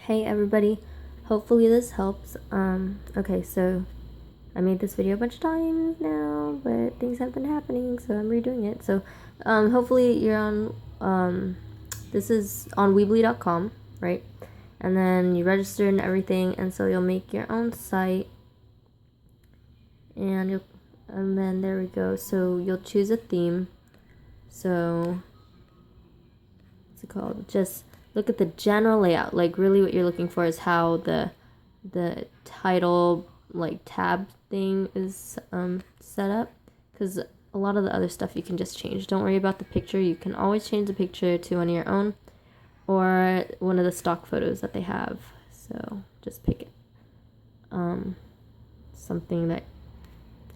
Hey everybody, hopefully this helps. Okay, so I made this video a bunch of times now, but things have been happening, so I'm redoing it. So, hopefully you're on, this is on Weebly.com, right? And then you register and everything, and so you'll make your own site, and then there we go. So you'll choose a theme. So, what's it called? Just look at the general layout. Like really what you're looking for is how the title like tab thing is set up, because a lot of the other stuff you can just change. Don't worry about the picture. You can always change the picture to one of your own or one of the stock photos that they have. So just pick it. Something that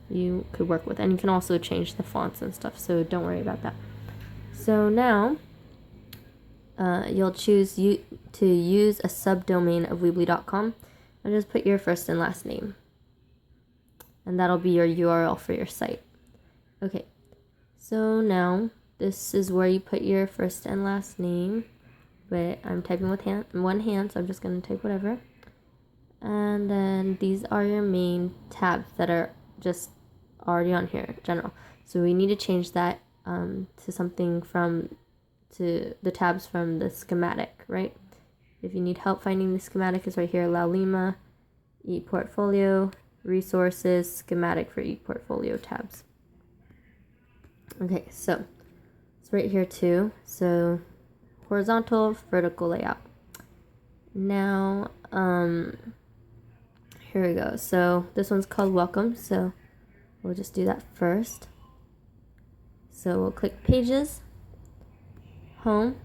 you could work with, and you can also change the fonts and stuff, so don't worry about that. So now you'll choose to use a subdomain of Weebly.com, and just put your first and last name, and that'll be your URL for your site. Okay, so now this is where you put your first and last name, but I'm typing with one hand, so I'm just going to type whatever. And then these are your main tabs that are just already on here, general. So we need to change that to something to the tabs from the schematic, right? If you need help finding the schematic, it's right here, La Lima, ePortfolio, Resources, Schematic for ePortfolio tabs. Okay, so it's right here too. So horizontal, vertical layout. Now, here we go. So this one's called Welcome, so we'll just do that first. So we'll click Pages, Home.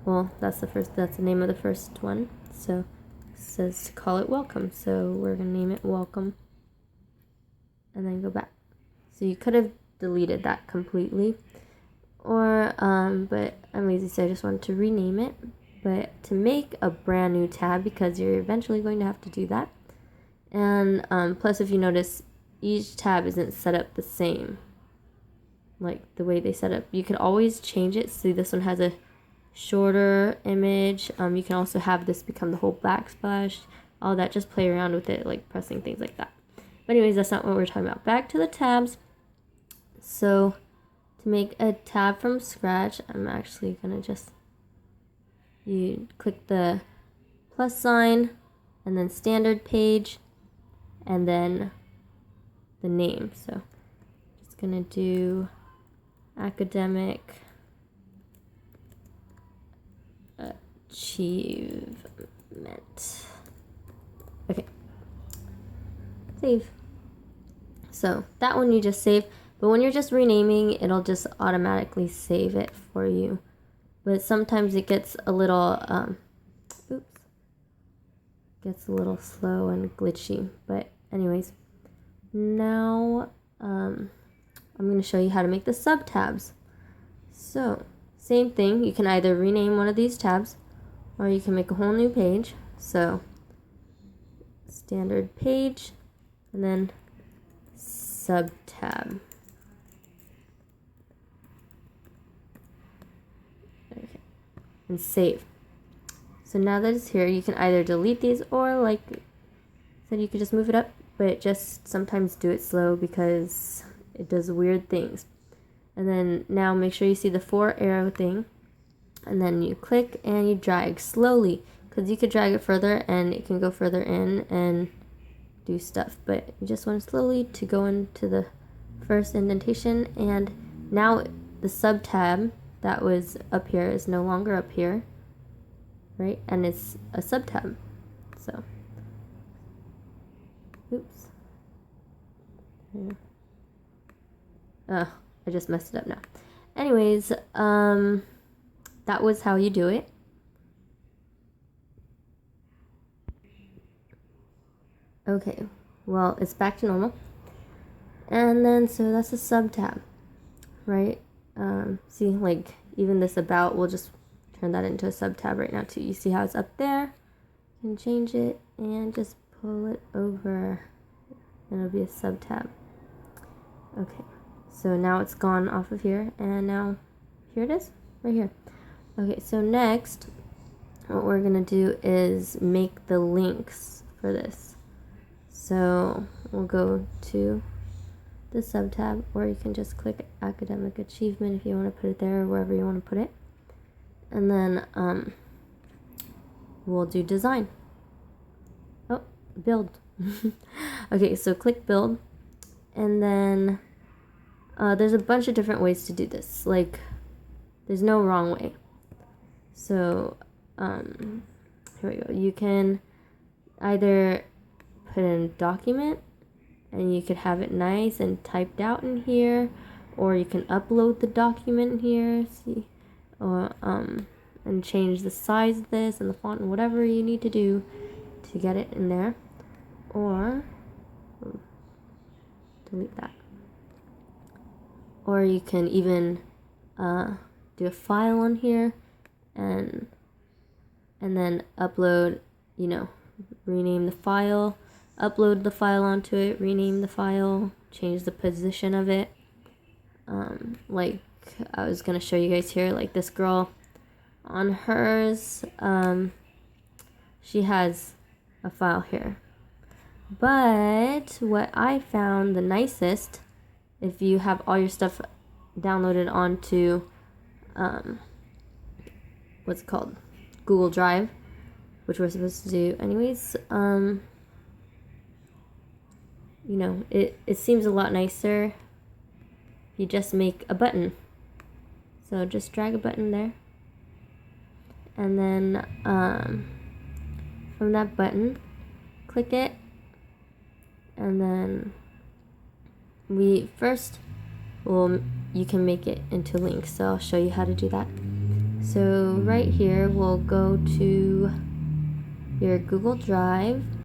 Well, that's the name of the first one. So it says to call it Welcome, so we're gonna name it Welcome, and then go back. So you could have deleted that completely, or but I'm lazy, so I just wanted to rename it. But to make a brand new tab, because you're eventually going to have to do that, and plus if you notice, each tab isn't set up the same, like the way they set up. You can always change it. See, this one has a shorter image. You can also have this become the whole backsplash, all that. Just play around with it, like pressing things like that. But anyways, that's not what we're talking about. Back to the tabs. So to make a tab from scratch, I'm actually gonna you click the plus sign and then standard page and then the name. So just gonna do academic achievement. Okay, save. So that one you just save, but when you're just renaming, it'll just automatically save it for you. But sometimes it gets a little gets a little slow and glitchy. But anyways, now I'm going to show you how to make the sub tabs. So same thing, you can either rename one of these tabs or you can make a whole new page. So standard page and then sub tab. Okay, and save. So now that it's here, you can either delete these or, like I said, you can just move it up, but just sometimes do it slow because it does weird things. And then now make sure you see the 4 arrow thing, and then you click and you drag slowly, because you could drag it further and it can go further in and do stuff, but you just want slowly to go into the first indentation. And now the sub tab that was up here is no longer up here, right? And it's a sub tab. So oops, I just messed it up now. Anyways, that was how you do it. Okay, well, it's back to normal. And then, so that's a sub tab, right? See, like, even this about, we'll just turn that into a sub tab right now too. You see how it's up there? You can change it and just pull it over, and it'll be a sub tab. Okay, so now it's gone off of here, and now here it is, right here. Okay, so next what we're gonna do is make the links for this. So we'll go to the sub tab, or you can just click academic achievement if you want to put it there or wherever you want to put it. And then we'll do design. Oh, build. Okay, so click build, and then there's a bunch of different ways to do this. Like, there's no wrong way. So here we go. You can either put in a document and you could have it nice and typed out in here, or you can upload the document here, see, or and change the size of this and the font and whatever you need to do to get it in there. Or delete that. Or you can even do a file on here and then upload, you know, rename the file, upload the file onto it, rename the file, change the position of it. Like I was gonna show you guys here, like this girl on hers, she has a file here. But what I found the nicest, if you have all your stuff downloaded onto what's it called, Google Drive, which we're supposed to do anyways, you know, it seems a lot nicer. You just make a button. So just drag a button there, and then from that button, click it, and then you can make it into links. So I'll show you how to do that. So right here, we'll go to your Google Drive,